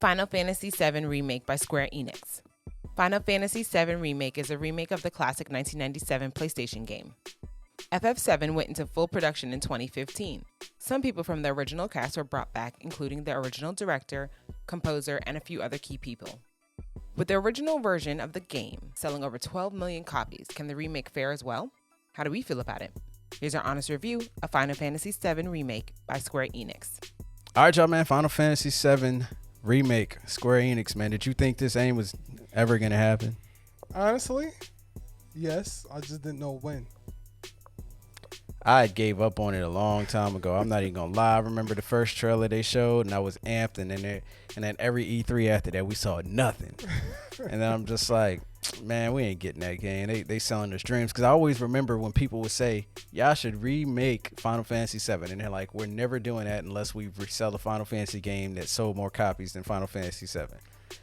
Final Fantasy VII Remake by Square Enix. Final Fantasy VII Remake is a remake of the classic 1997 PlayStation game. FF7 went into full production in 2015. Some people from the original cast were brought back, including the original director, composer, and a few other key people. With the original version of the game selling over 12 million copies, can the remake fare as well? How do we feel about it? Here's our honest review of Final Fantasy VII Remake by Square Enix. All right, y'all, man. Final Fantasy VII Remake, Square Enix, man. Did you think this game was ever going to happen? Honestly, yes. I just didn't know when. I gave up on it a long time ago. I'm not even gonna lie. I remember the first trailer they showed, and I was amped. And then every E3 after that, we saw nothing. And then I'm just like, man, we ain't getting that game. They selling us dreams. Because I always remember when people would say, y'all should remake Final Fantasy VII, and they're like, we're never doing that unless we resell a Final Fantasy game that sold more copies than Final Fantasy VII.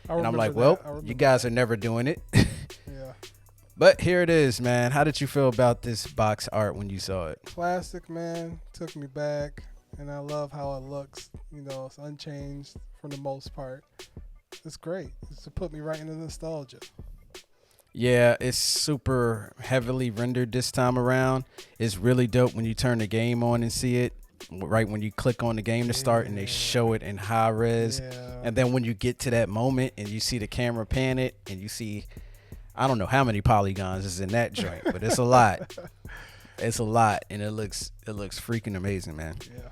And I'm like, well, you guys are never doing it. Yeah. But here it is, man. How did you feel about this box art when you saw it? Classic, man. Took me back, and I love how it looks. You know, it's unchanged for the most part. It's great. It's to put me right into nostalgia. Yeah, it's super heavily rendered this time around. It's really dope when you turn the game on and see it. Right when you click on the game to start and they show it in high res. Yeah. And then when you get to that moment and you see the camera pan it and you see, I don't know how many polygons is in that joint, but it's a lot. It's a lot, and it looks freaking amazing, man. Yeah.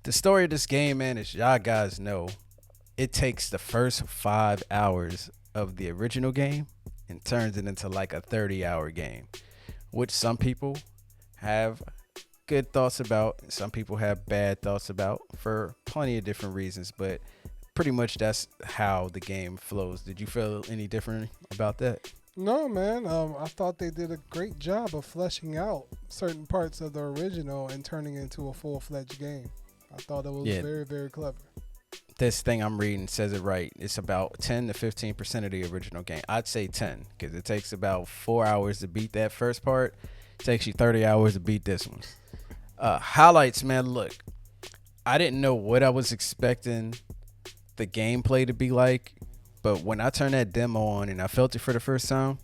The story of this game, man, as y'all guys know, it takes the first 5 hours of the original game and turns it into like a 30-hour game, which some people have good thoughts about, and some people have bad thoughts about for plenty of different reasons, but pretty much that's how the game flows. Did you feel any different about that? No, man. I thought they did a great job of fleshing out certain parts of the original and turning it into a full-fledged game. I thought it was very, very clever. This thing I'm reading says it right. It's about 10 to 15% of the original game. I'd say 10 because it takes about 4 hours to beat that first part. It takes you 30 hours to beat this one. Highlights, man. Look, I didn't know what I was expecting the gameplay to be like, but when I turned that demo on and I felt it for the first time,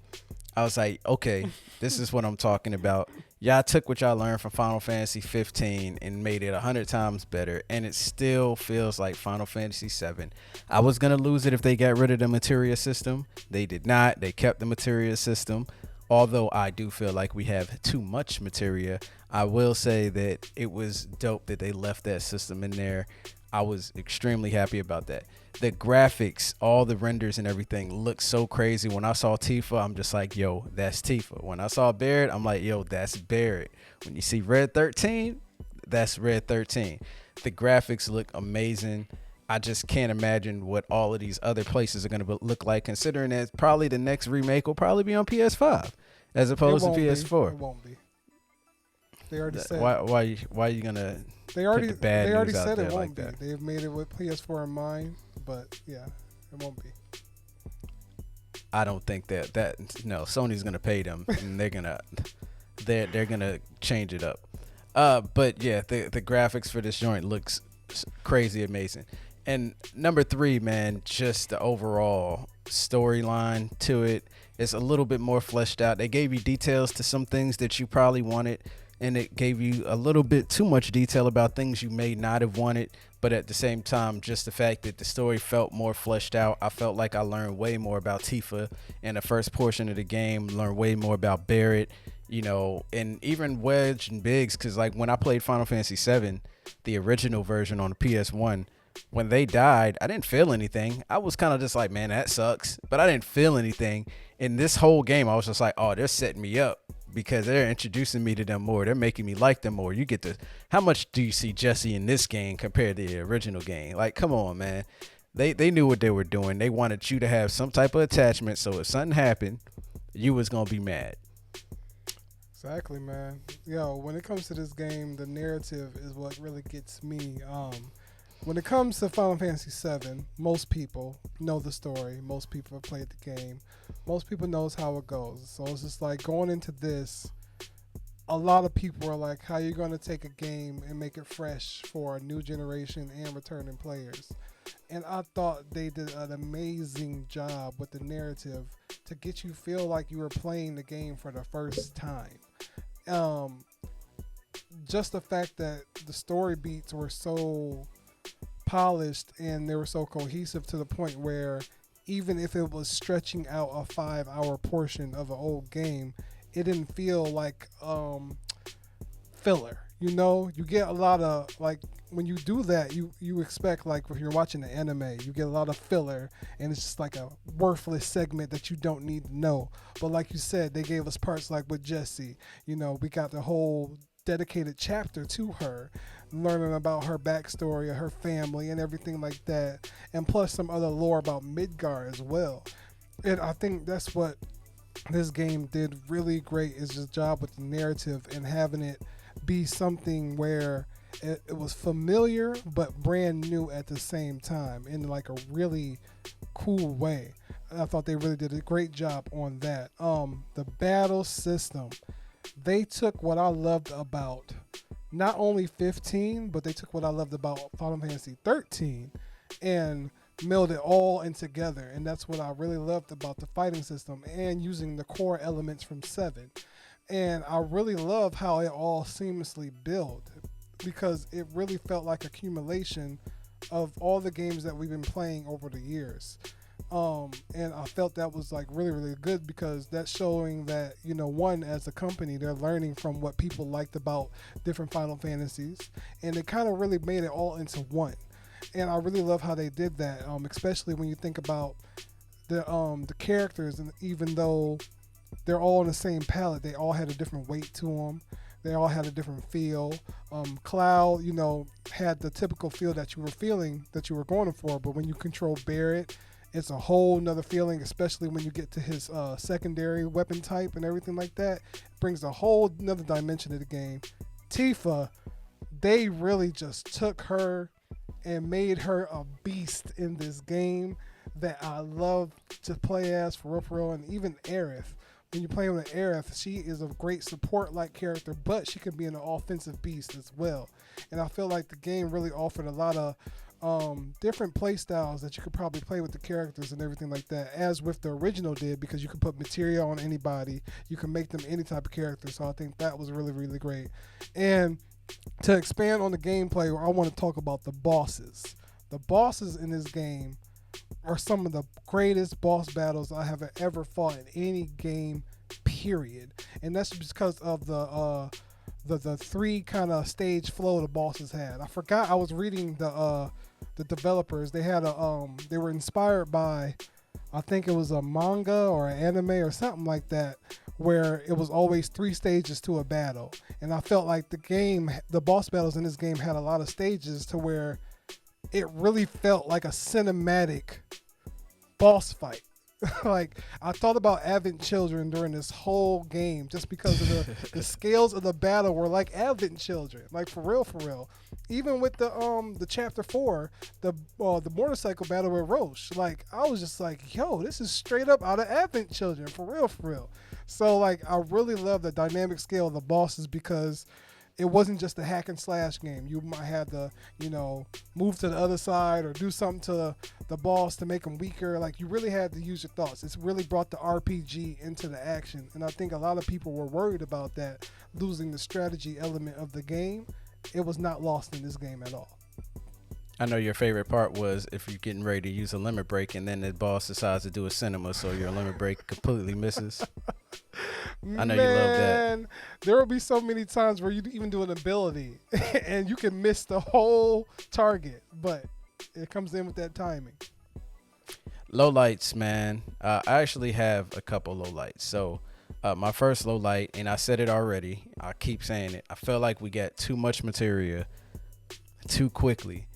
I was like, okay, this is what I'm talking about. Y'all took what y'all learned from Final Fantasy 15 and made it 100 times better, and it still feels like Final Fantasy 7. I was going to lose it if they got rid of the materia system. They did not. They kept the materia system. Although I do feel like we have too much materia, I will say that it was dope that they left that system in there. I was extremely happy about that. The graphics, all the renders and everything look so crazy. When I saw Tifa, I'm just like, yo, that's Tifa. When I saw Barret, I'm like, yo, that's Barret. When you see Red 13, that's Red 13. The graphics look amazing. I just can't imagine what all of these other places are going to look like, considering that probably the next remake will probably be on PS5 as opposed to PS4. It won't be. They already said. Why are you gonna? They already put the bad they already news out said there it won't like be. that? They've made it with PS4 in mind, but yeah, it won't be. I don't think that no, Sony's gonna pay them and they're gonna change it up. But yeah, the graphics for this joint looks crazy amazing. And number 3, man, just the overall storyline to it is a little bit more fleshed out. They gave you details to some things that you probably wanted, and it gave you a little bit too much detail about things you may not have wanted. But at the same time, just the fact that the story felt more fleshed out, I felt like I learned way more about Tifa in the first portion of the game, learned way more about Barret, you know, and even Wedge and Biggs, because like when I played Final Fantasy VII, the original version on the PS1, when they died, I didn't feel anything. I was kind of just like, man, that sucks. But I didn't feel anything. In this whole game, I was just like, oh, they're setting me up because they're introducing me to them more. They're making me like them more. You get to, how much do you see Jesse in this game compared to the original game? Like, come on, man. They knew what they were doing. They wanted you to have some type of attachment. So if something happened, you was going to be mad. Exactly, man. Yo, when it comes to this game, the narrative is what really gets me. When it comes to Final Fantasy VII, most people know the story. Most people have played the game. Most people knows how it goes. So it's just like going into this, a lot of people are like, how you going to take a game and make it fresh for a new generation and returning players? And I thought they did an amazing job with the narrative to get you feel like you were playing the game for the first time. Just the fact that the story beats were so polished and they were so cohesive to the point where even if it was stretching out a 5-hour portion of an old game, it didn't feel like filler. You know, you get a lot of, like, when you do that, you expect, like, if you're watching an anime, you get a lot of filler, and it's just like a worthless segment that you don't need to know. But like you said, they gave us parts like with Jessie. You know, we got the whole dedicated chapter to her, learning about her backstory, her family, and everything like that, and plus some other lore about Midgar as well. And I think that's what this game did really great, is just job with the narrative and having it be something where it was familiar but brand new at the same time in like a really cool way. I thought they really did a great job on that. The battle system, they took what I loved about not only 15, but they took what I loved about Final Fantasy 13 and melded it all in together. And that's what I really loved about the fighting system and using the core elements from 7. And I really love how it all seamlessly built, because it really felt like accumulation of all the games that we've been playing over the years. And I felt that was like really, really good, because that's showing that, you know, one, as a company, they're learning from what people liked about different Final Fantasies, and it kind of really made it all into one. And I really love how they did that, especially when you think about the characters, and even though they're all on the same palette, they all had a different weight to them. They all had a different feel. Cloud, you know, had the typical feel that you were feeling, that you were going for, but when you control Barrett, it's a whole nother feeling, especially when you get to his secondary weapon type and everything like that. It brings a whole nother dimension to the game. Tifa, they really just took her and made her a beast in this game that I love to play as, for real. And even Aerith, when you play with Aerith, she is a great support-like character, but she can be an offensive beast as well. And I feel like the game really offered a lot of different play styles that you could probably play with the characters and everything like that, as with the original did, because you can put material on anybody, you can make them any type of character. So I think that was really, really great. And to expand on the gameplay, I want to talk about the bosses. The bosses in this game are some of the greatest boss battles I have ever fought in any game, period. And that's because of the three kind of stage flow the bosses had. I forgot, I was reading the developers. They had they were inspired by, I think it was a manga or an anime or something like that, where it was always 3 stages to a battle. And I felt like the boss battles in this game had a lot of stages to where it really felt like a cinematic boss fight. Like, I thought about Advent Children during this whole game, just because of the scales of the battle were like Advent Children, like for real. Even with the chapter 4, the motorcycle battle with Roche, like I was just like, yo, this is straight up out of Advent Children, for real. So like, I really love the dynamic scale of the bosses, because it wasn't just a hack and slash game. You might have to, you know, move to the other side or do something to the boss to make them weaker. Like, you really had to use your thoughts. It's really brought the RPG into the action. And I think a lot of people were worried about that, losing the strategy element of the game. It was not lost in this game at all. I know your favorite part was if you're getting ready to use a limit break and then the boss decides to do a cinema, so your limit break completely misses. I know you love that. There will be so many times where you even do an ability and you can miss the whole target, but it comes in with that timing. Lowlights, man. I actually have a couple lowlights. So my first lowlight, and I said it already, I keep saying it, I felt like we got too much materia too quickly.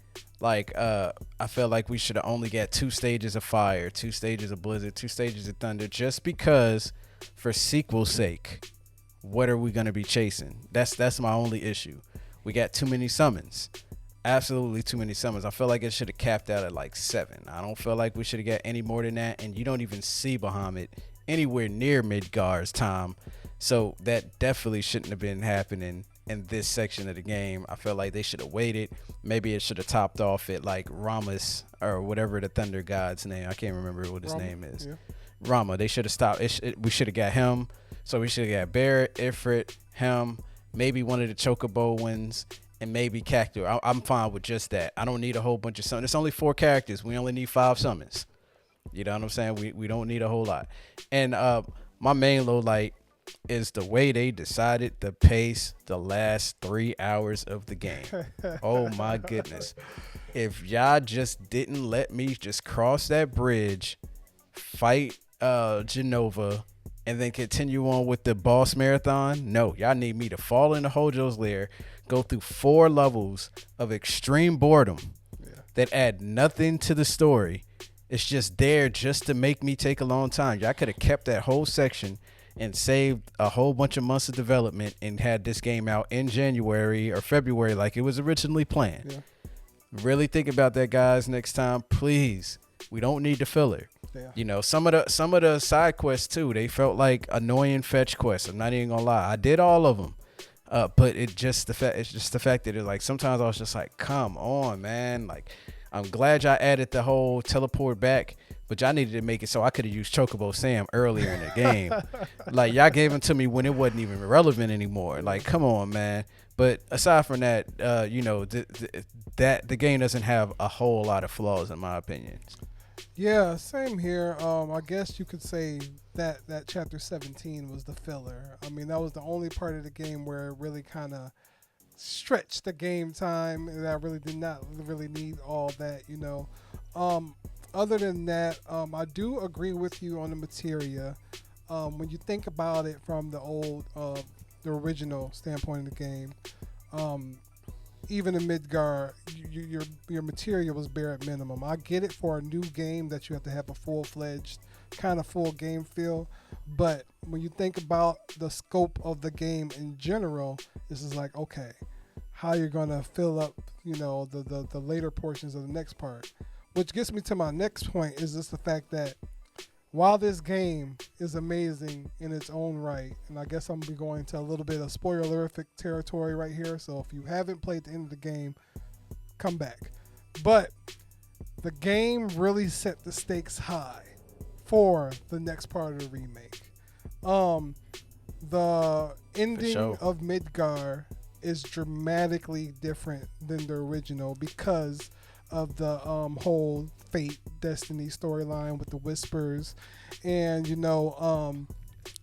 Like, I felt like we should have only got 2 stages of fire, 2 stages of blizzard, 2 stages of thunder, just because, for sequel's sake, what are we going to be chasing? That's my only issue. We got too many summons. Absolutely too many summons. I feel like it should have capped out at like 7. I don't feel like we should have got any more than that, and you don't even see Bahamut anywhere near Midgar's time. So that definitely shouldn't have been happening in this section of the game. I felt like they should have waited. Maybe it should have topped off at like Rama's or whatever the Thunder God's name. I can't remember what his name is. Yeah. Rama. They should have stopped. We should have got him. So we should have got Barrett, Ifrit, him, maybe one of the Chocobo ones, and maybe Cactus. I'm fine with just that. I don't need a whole bunch of summons. It's only 4 characters. We only need 5 summons. You know what I'm saying? We don't need a whole lot. And my main low light is the way they decided to pace the last 3 hours of the game. Oh my goodness. If y'all just didn't let me just cross that bridge, fight Genova, and then continue on with the boss marathon, no, y'all need me to fall into Hojo's lair, go through 4 levels of extreme boredom that add nothing to the story. It's just there just to make me take a long time. Y'all could have kept that whole section and saved a whole bunch of months of development and had this game out in January or February like it was originally planned. Yeah. Really think about that, guys, next time, please. We don't need the filler. Yeah. You know, some of the side quests too, they felt like annoying fetch quests. I'm not even gonna lie. I did all of them. But it's just the fact that it, like, sometimes I was just like, come on, man. Like, I'm glad y'all added the whole teleport back, but y'all needed to make it so I could have used Chocobo Sam earlier in the game. Like, y'all gave him to me when it wasn't even relevant anymore. Like, come on, man. But aside from that, you know, the game doesn't have a whole lot of flaws in my opinion. Yeah, same here. I guess you could say that chapter 17 was the filler. I mean, that was the only part of the game where it really kind of stretched the game time, and I really did not really need all that, you know. Other than that, I do agree with you on the materia. When you think about it from the original standpoint of the game, even in Midgar, your material was bare at minimum. I get it for a new game that you have to have a full-fledged kind of full game feel, but when you think about the scope of the game in general, this is like, okay, how you're gonna fill up, you know, the later portions of the next part. Which gets me to my next point, is just the fact that while this game is amazing in its own right, and I guess I'm going to be going to a little bit of spoilerific territory right here, so if you haven't played the end of the game, come back. But the game really set the stakes high for the next part of the remake. The ending of Midgar is dramatically different than the original because of the whole fate destiny storyline with the whispers, and you know,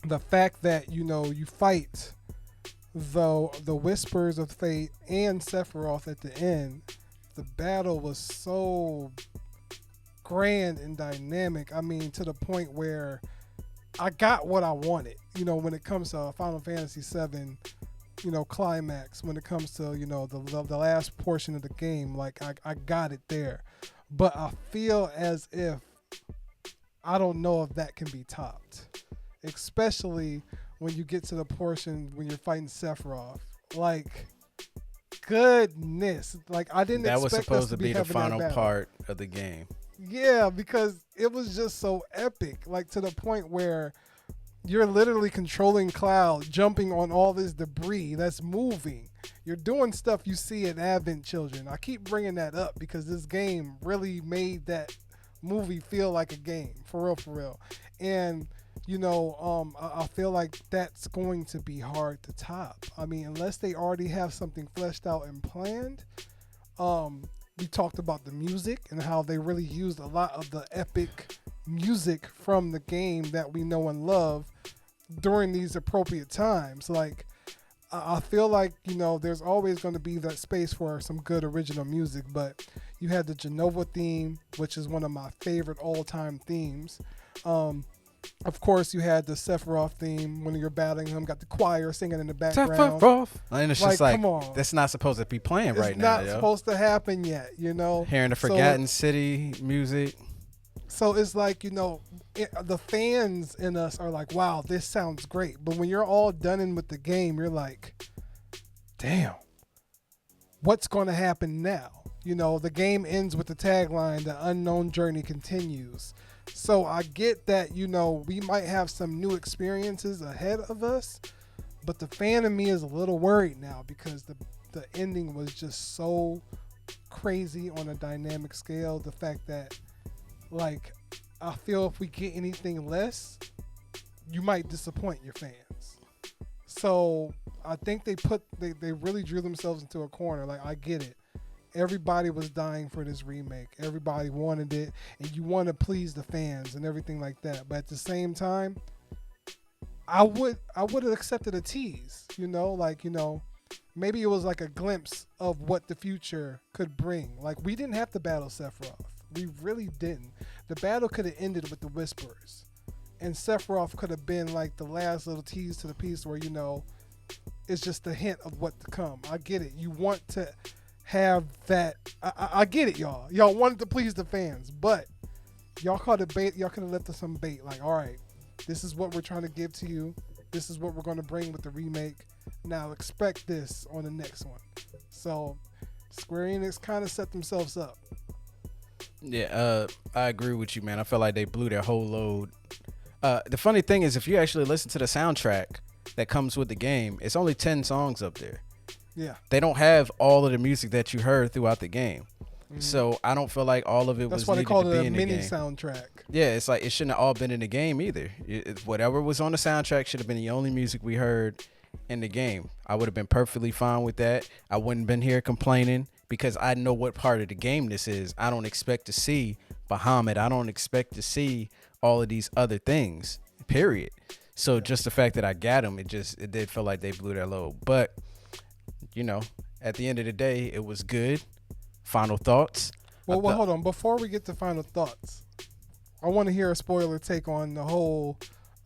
the fact that, you know, you fight the whispers of fate and Sephiroth at the end. The battle was so grand and dynamic. I mean, to the point where I got what I wanted, you know, when it comes to Final Fantasy VII, you know, climax, when it comes to, you know, the last portion of the game. Like, I got it there. But I feel as if, I don't know if that can be topped. Especially when you get to the portion when you're fighting Sephiroth. Like, goodness. Like, I didn't expect that was supposed to be the final part of the game. Yeah, because it was just so epic. Like, to the point where you're literally controlling Cloud, jumping on all this debris that's moving. You're doing stuff you see in Advent Children. I keep bringing that up because this game really made that movie feel like a game, for real, for real. And, you know, I feel like that's going to be hard to top. I mean, unless they already have something fleshed out and planned. We talked about the music and how they really used a lot of the epic music from the game that we know and love during these appropriate times. Like, I feel like, you know, there's always going to be that space for some good original music, but you had the Genova theme, which is one of my favorite all-time themes. Of course, you had the Sephiroth theme when you're battling him, got the choir singing in the background. Sephiroth! And it's just like, come on. That's not supposed to be playing right now, It's not supposed to happen yet, you know? Hearing the Forgotten City music. So it's like, you know, the fans in us are like, wow, this sounds great. But when you're all done in with the game, you're like, damn, what's going to happen now? You know, the game ends with the tagline, the unknown journey continues. So I get that, we might have some new experiences ahead of us, but the fan in me is a little worried now because the ending was just so crazy on a dynamic scale. The fact that, like, I feel if we get anything less, you might disappoint your fans. So I think they really drew themselves into a corner. Like, I get it. Everybody was dying for this remake. Everybody wanted it, and you want to please the fans and everything like that. But at the same time, I would have accepted a tease. Maybe it was like a glimpse of what the future could bring. Like, we didn't have to battle Sephiroth. We really didn't. The battle could have ended with the Whisperers, and Sephiroth could have been like the last little tease to the piece where it's just a hint of what to come. I get it. You want to have that. I get it, y'all. Y'all wanted to please the fans, but y'all caught a bait. Y'all could have left us some bait. Like, all right, this is what we're trying to give to you. This is what we're going to bring with the remake. Now expect this on the next one. So Square Enix kind of set themselves up. Yeah, I agree with you, man. I feel like they blew their whole load. The funny thing is, if you actually listen to the soundtrack that comes with the game, it's only 10 songs up there. Yeah. They don't have all of the music that you heard throughout the game. So I don't feel like all of it was needed to be in the game. That's why they call it a mini soundtrack. Yeah, it's like it shouldn't have all been in the game either. Whatever was on the soundtrack should have been the only music we heard in the game. I would have been perfectly fine with that. I wouldn't have been here complaining because I know what part of the game this is. I don't expect to see Bahamut. I don't expect to see all of these other things, period. So just the fact that I got them, it did feel like they blew their load. But, at the end of the day, it was good. Final thoughts? Well, hold on. Before we get to final thoughts, I want to hear a spoiler take on the whole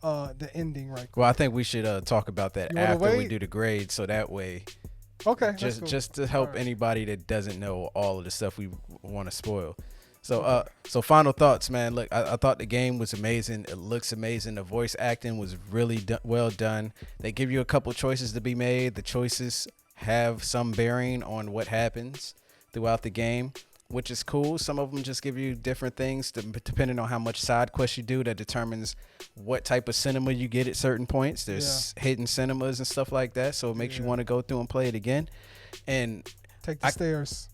the ending right quick. Well, I think we should talk about that after we do the grade, so that way, okay, just to help anybody that doesn't know all of the stuff we want to spoil. So, so final thoughts, man. Look, I thought the game was amazing. It looks amazing. The voice acting was really well done. They give you a couple choices to be made. The choices have some bearing on what happens throughout the game, which is cool. Some of them just give you different things depending on how much side quests you do. That determines what type of cinema you get at certain points. There's hidden cinemas and stuff like that, so it makes you want to go through and play it again. And take the stairs.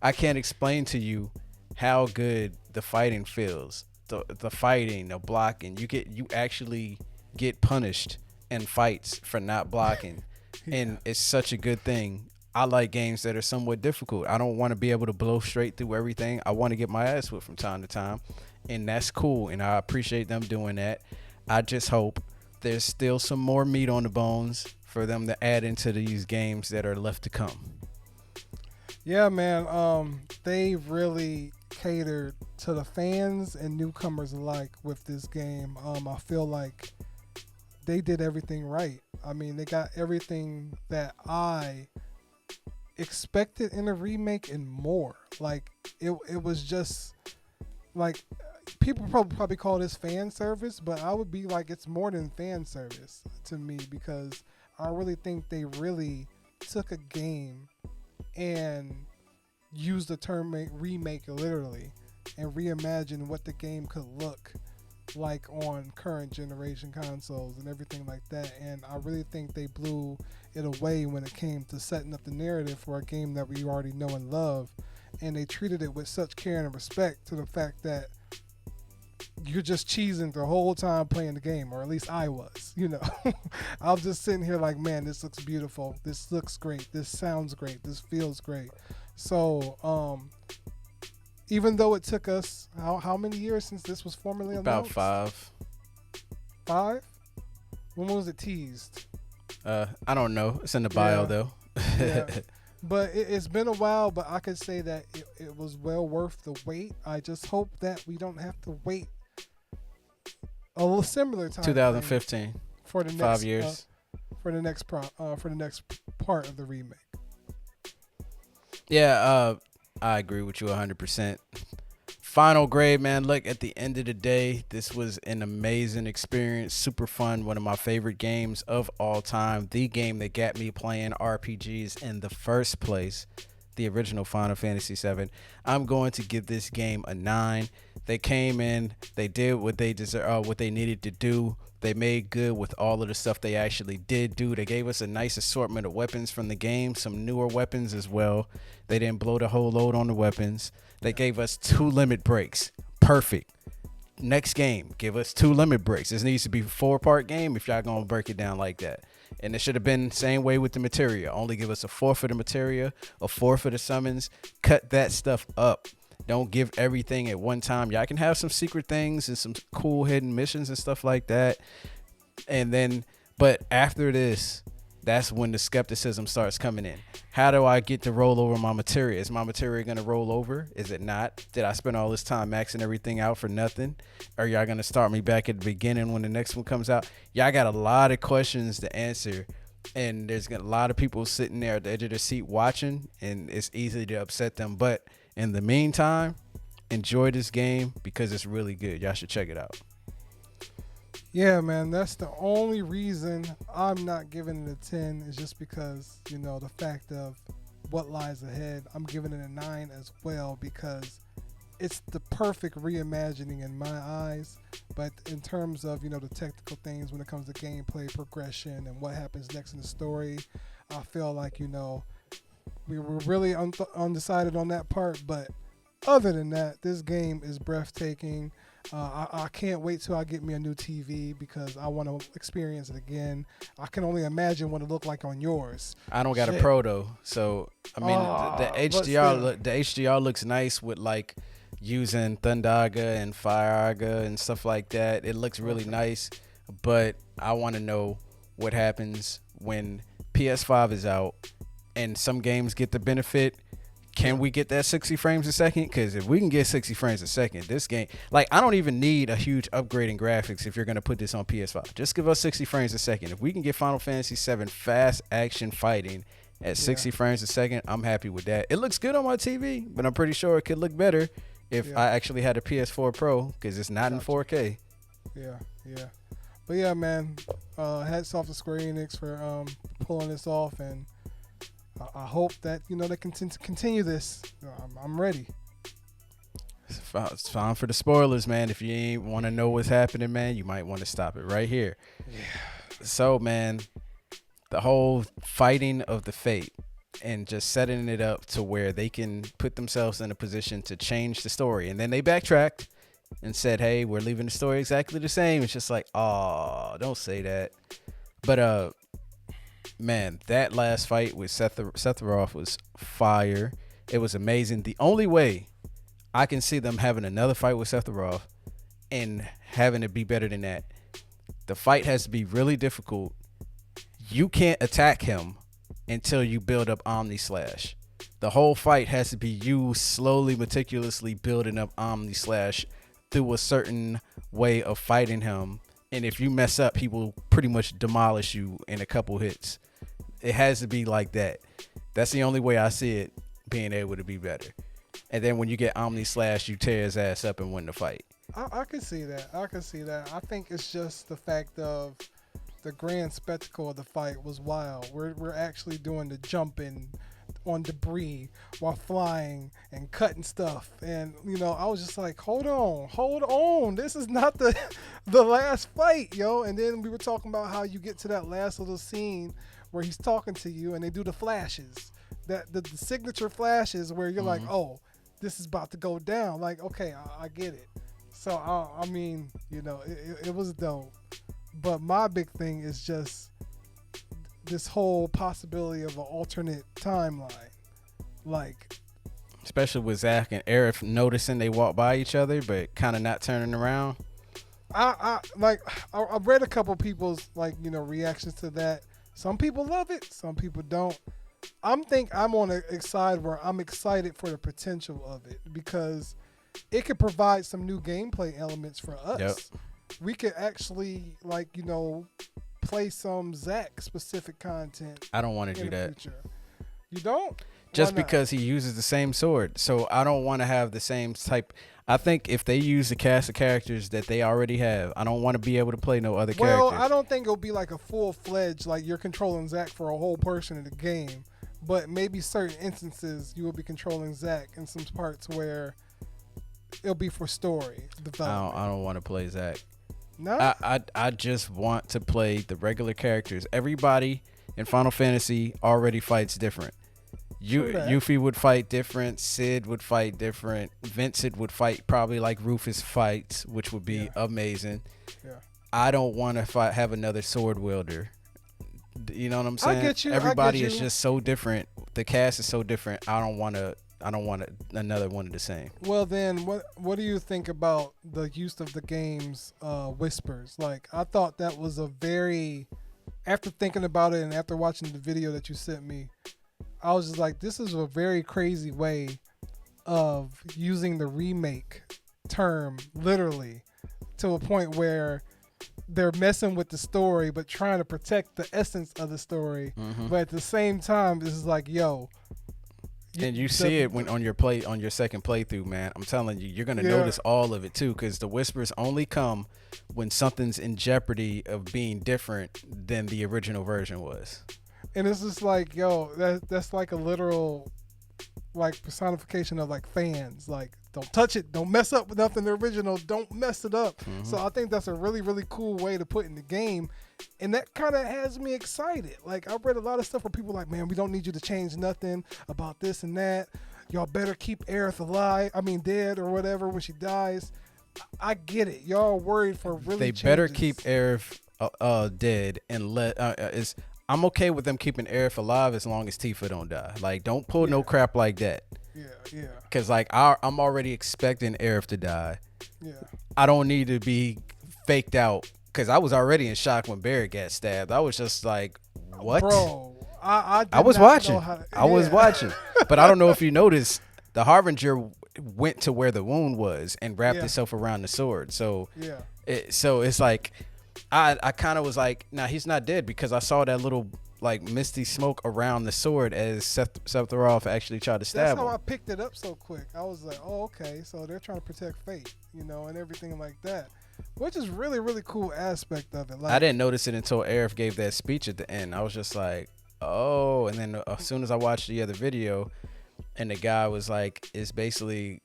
I can't explain to you how good the fighting feels. The fighting, the blocking. You actually get punished in fights for not blocking. And it's such a good thing. I like games that are somewhat difficult. I don't want to be able to blow straight through everything. I want to get my ass whipped from time to time, and that's cool, and I appreciate them doing that. I just hope there's still some more meat on the bones for them to add into these games that are left to come. Yeah, man. They really catered to the fans and newcomers alike with this game. I feel like they did everything right. I mean, they got everything that I expected in a remake and more. Like, it was just like, people probably call this fan service, but I would be like, it's more than fan service to me, because I really think they really took a game and used the term remake literally and reimagined what the game could look like on current generation consoles and everything like that. And I really think they blew it away when it came to setting up the narrative for a game that we already know and love. And they treated it with such care and respect to the fact that you're just cheesing the whole time playing the game, or at least I was, I was just sitting here like, man, this looks beautiful. This looks great. This sounds great. This feels great. So, even though it took us how many years since this was formally announced? About 5. 5? When was it teased? I don't know. It's in the bio though. Yeah. But it's been a while, but I could say that it was well worth the wait. I just hope that we don't have to wait a little similar time. 2015 for the next 5 years for the next part of the remake. Yeah, I agree with you 100%. Final grade, man. Look, at the end of the day, this was an amazing experience. Super fun. One of my favorite games of all time. The game that got me playing RPGs in the first place. the original Final Fantasy VII. I'm going to give this game a 9. They came in, they did what they deserve, what they needed to do. They made good with all of the stuff they actually did do. They gave us a nice assortment of weapons from the game, some newer weapons as well. They didn't blow the whole load on the weapons. They gave us 2 limit breaks. Perfect. Next game, give us 2 limit breaks. This needs to be a 4-part game if y'all gonna break it down like that. And it should have been the same way with the materia. Only give us a 4th of the materia, a 4th of the summons. Cut that stuff up. Don't give everything at one time. Y'all can have some secret things and some cool hidden missions and stuff like that. And then, but after this, that's when the skepticism starts coming in. How do I get to roll over my materia? Is my materia going to roll over? Is it not? Did I spend all this time maxing everything out for nothing? Are y'all going to start me back at the beginning when the next one comes out? Y'all got a lot of questions to answer. And there's a lot of people sitting there at the edge of their seat watching, and it's easy to upset them. But in the meantime, enjoy this game because it's really good. Y'all should check it out. Yeah, man, that's the only reason I'm not giving it a 10 is just because, you know, the fact of what lies ahead. I'm giving it a 9 as well because it's the perfect reimagining in my eyes. But in terms of, you know, the technical things when it comes to gameplay progression and what happens next in the story, I feel like, you know, we were really undecided on that part. But other than that, this game is breathtaking. I can't wait till I get me a new TV because I want to experience it again. I can only imagine what it looked like on yours. I don't got a Pro though, so I mean the HDR looks nice with like using Thundaga and Fireaga and stuff like that. It looks really nice, but I want to know what happens when PS5 is out and some games get the benefit. Can we get that 60 frames a second? Because if we can get 60 frames a second, this game, like, I don't even need a huge upgrade in graphics if you're going to put this on PS5. Just give us 60 frames a second. If we can get Final Fantasy VII fast action fighting at 60 frames a second, I'm happy with that. It looks good on my TV, but I'm pretty sure it could look better if I actually had a PS4 Pro because it's not in 4K. Yeah. But yeah, man, hats off to Square Enix for pulling this off, and I hope that, you know, they continue this. I'm ready. It's fine for the spoilers, man. If you ain't want to know what's happening, man, you might want to stop it right here. Yeah. So, man, the whole fighting of the fate and just setting it up to where they can put themselves in a position to change the story. And then they backtracked and said, hey, we're leaving the story exactly the same. It's just like, oh, don't say that. But, man, that last fight with Sephiroth was fire. It was amazing. The only way I can see them having another fight with Sephiroth and having it be better than that, the fight has to be really difficult. You can't attack him until you build up Omni Slash. The whole fight has to be you slowly, meticulously building up Omni Slash through a certain way of fighting him. And if you mess up, he will pretty much demolish you in a couple hits. It has to be like that. That's the only way I see it being able to be better. And then when you get Omni Slash, you tear his ass up and win the fight. I can see that. I think it's just the fact of the grand spectacle of the fight was wild. We're actually doing the jumping on debris while flying and cutting stuff, and you know, I was just like, hold on, this is not the last fight, yo. And then we were talking about how you get to that last little scene where he's talking to you and they do the flashes, that the signature flashes where you're like, oh, this is about to go down. Like, okay, I get it. So I mean, you know, it was dope. But my big thing is just this whole possibility of an alternate timeline. Like, especially with Zach and Aerith noticing they walk by each other but kind of not turning around. I read a couple people's, like, you know, reactions to that. Some people love it, some people don't. I'm on a side where I'm excited for the potential of it because it could provide some new gameplay elements for us. Yep. We could actually, like, you know, play some Zack specific content. I don't want to do that. Future. You don't? Just because he uses the same sword. So I don't want to have the same type. I think if they use the cast of characters that they already have, I don't want to be able to play no other characters. Well, I don't think it'll be like a full-fledged, like you're controlling Zack for a whole person in the game. but maybe certain instances you will be controlling Zack in some parts where it'll be for story development. I don't want to play Zack. No, I just want to play the regular characters. Everybody in Final Fantasy already fights different. Yuffie would fight different. Sid would fight different. Vincent would fight probably like Rufus fights, which would be amazing. Yeah. I don't want to have another sword wielder. You know what I'm saying? I get you. Everybody is just so different. The cast is so different. I don't want another one of the same. Well, then, what do you think about the use of the game's whispers? Like, I thought that was a very, after thinking about it and after watching the video that you sent me, I was just like, this is a very crazy way of using the remake term literally to a point where they're messing with the story but trying to protect the essence of the story. Mm-hmm. But at the same time, this is like, yo. And you see it when on your second playthrough, man. I'm telling you, you're gonna notice all of it too, because the whispers only come when something's in jeopardy of being different than the original version was. And it's just like, yo, that's like a literal, like, personification of like fans. Like, don't touch it, don't mess up with nothing original, don't mess it up. Mm-hmm. So I think that's a really, really cool way to put in the game. And that kind of has me excited. Like, I've read a lot of stuff where people are like, man, we don't need you to change nothing about this and that. Y'all better keep Aerith dead or whatever when she dies. I get it. Y'all are worried for really They changes. better keep Aerith dead and let I'm okay with them keeping Aerith alive as long as Tifa don't die. Like, don't pull no crap like that. Yeah. Because, like, I'm already expecting Aerith to die. Yeah. I don't need to be faked out. Because I was already in shock when Barrett got stabbed. I was just like, what? Bro, I was watching. I was watching. But I don't know if you noticed, the Harbinger went to where the wound was and wrapped itself around the sword. So, it's like, I kind of was like, nah, he's not dead, because I saw that little like misty smoke around the sword as Sephiroth actually tried to stab him. That's how I picked it up so quick. I was like, oh, okay, so they're trying to protect Fate, and everything like that, which is really, really cool aspect of it. Like, I didn't notice it until Aerith gave that speech at the end. I was just like, oh, and then as soon as I watched the other video, and the guy was like, it's basically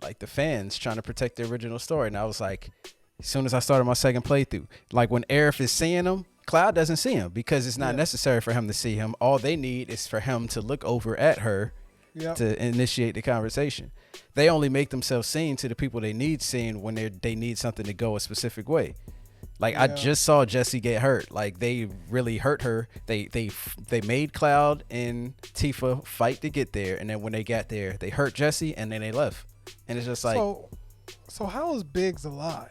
like the fans trying to protect the original story, and I was like, as soon as I started my second playthrough, like when Aerith is seeing him, Cloud doesn't see him because it's not necessary for him to see him. All they need is for him to look over at her to initiate the conversation. They only make themselves seen to the people they need seen when they need something to go a specific way. Like, I just saw Jessie get hurt. Like, they really hurt her. They made Cloud and Tifa fight to get there, and then when they got there, they hurt Jessie, and then they left. And it's just like, so how is Biggs alive?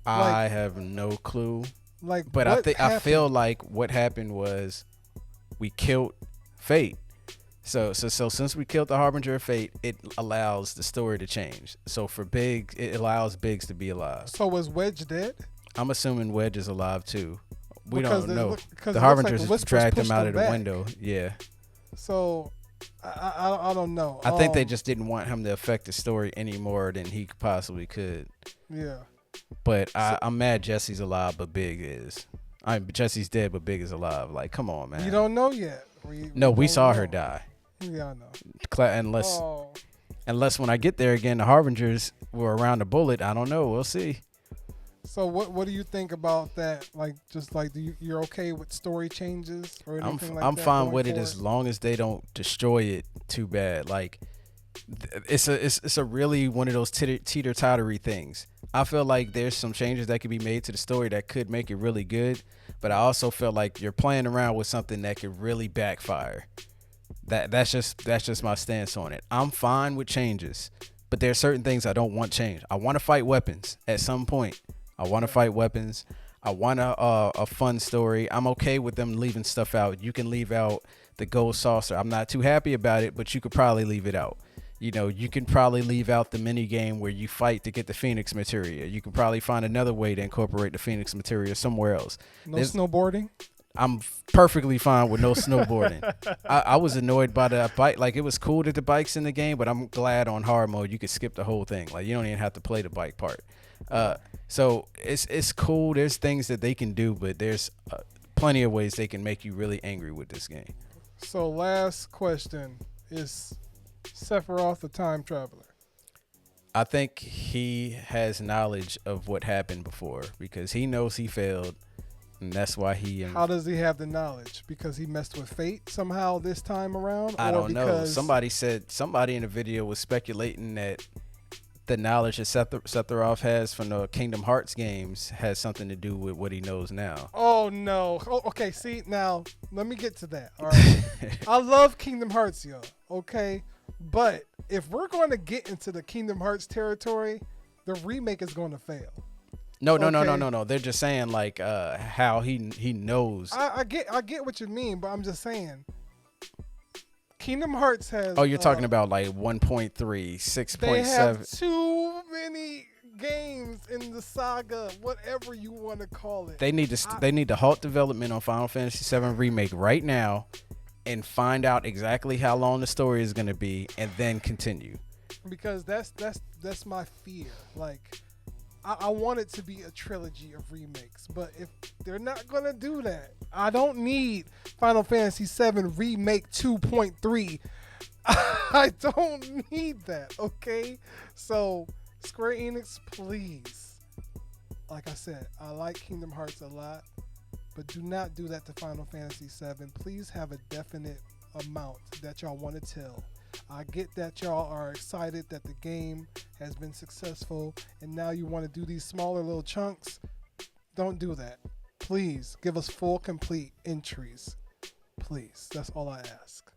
I have no clue. Like, but I feel like what happened was we killed Fate. So since we killed the Harbinger of Fate, it allows the story to change. So for Biggs, it allows Biggs to be alive. So was Wedge dead? I'm assuming Wedge is alive too. We don't know. The Harbingers Harbingers dragged him out of the window. Yeah. So I don't know. I think they just didn't want him to affect the story any more than he possibly could. Yeah. But I'm mad Jesse's alive, but Big is. Jesse's dead, but Big is alive. Like, come on, man. You don't know yet. We saw her die. Yeah, I know. Unless when I get there again, the Harbingers were around the bullet. I don't know. We'll see. So what do you think about that? Like, just like, you're okay with story changes or anything like that? I'm fine with it as long as they don't destroy it too bad. Like, it's a really one of those teeter-tottery things. I feel like there's some changes that could be made to the story that could make it really good, but I also feel like you're playing around with something that could really backfire. That's just my stance on it. I'm fine with changes, but there are certain things I don't want changed. I want to fight weapons at some point. I want to fight weapons. I want a fun story. I'm okay with them leaving stuff out. You can leave out the gold saucer. I'm not too happy about it, but you could probably leave it out. You can probably leave out the mini game where you fight to get the Phoenix materia. You can probably find another way to incorporate the Phoenix materia somewhere else. Snowboarding? I'm perfectly fine with no snowboarding. I was annoyed by the bike. Like, it was cool that the bike's in the game, but I'm glad on hard mode you could skip the whole thing. Like, you don't even have to play the bike part. So it's cool. There's things that they can do, but there's plenty of ways they can make you really angry with this game. So last question is Sephiroth the time traveler? I think he has knowledge of what happened before because he knows he failed, and that's why he. How does he have the knowledge? Because he messed with fate somehow this time around? I or don't know. because Somebody in the video was speculating that the knowledge that Sephiroth has from the Kingdom Hearts games has something to do with what he knows now. Oh no. Oh, okay, see now let me get to that. All right. I love Kingdom Hearts, yo. Okay. But if we're going to get into the Kingdom Hearts territory, the remake is going to fail. No. They're just saying like how he knows. I get what you mean, but I'm just saying Kingdom Hearts has. Oh, you're talking about like 1.3, 6.7. They have too many games in the saga, whatever you want to call it. They need to halt development on Final Fantasy VII Remake right now and find out exactly how long the story is going to be and then continue. Because that's my fear. Like I want it to be a trilogy of remakes, but if they're not going to do that, I don't need Final Fantasy VII Remake 2.3. I don't need that, okay? So, Square Enix, please. Like I said, I like Kingdom Hearts a lot, but do not do that to Final Fantasy VII. Please have a definite amount that y'all want to tell. I get that y'all are excited that the game has been successful and now you want to do these smaller little chunks. Don't do that. Please give us full, complete entries. Please. That's all I ask.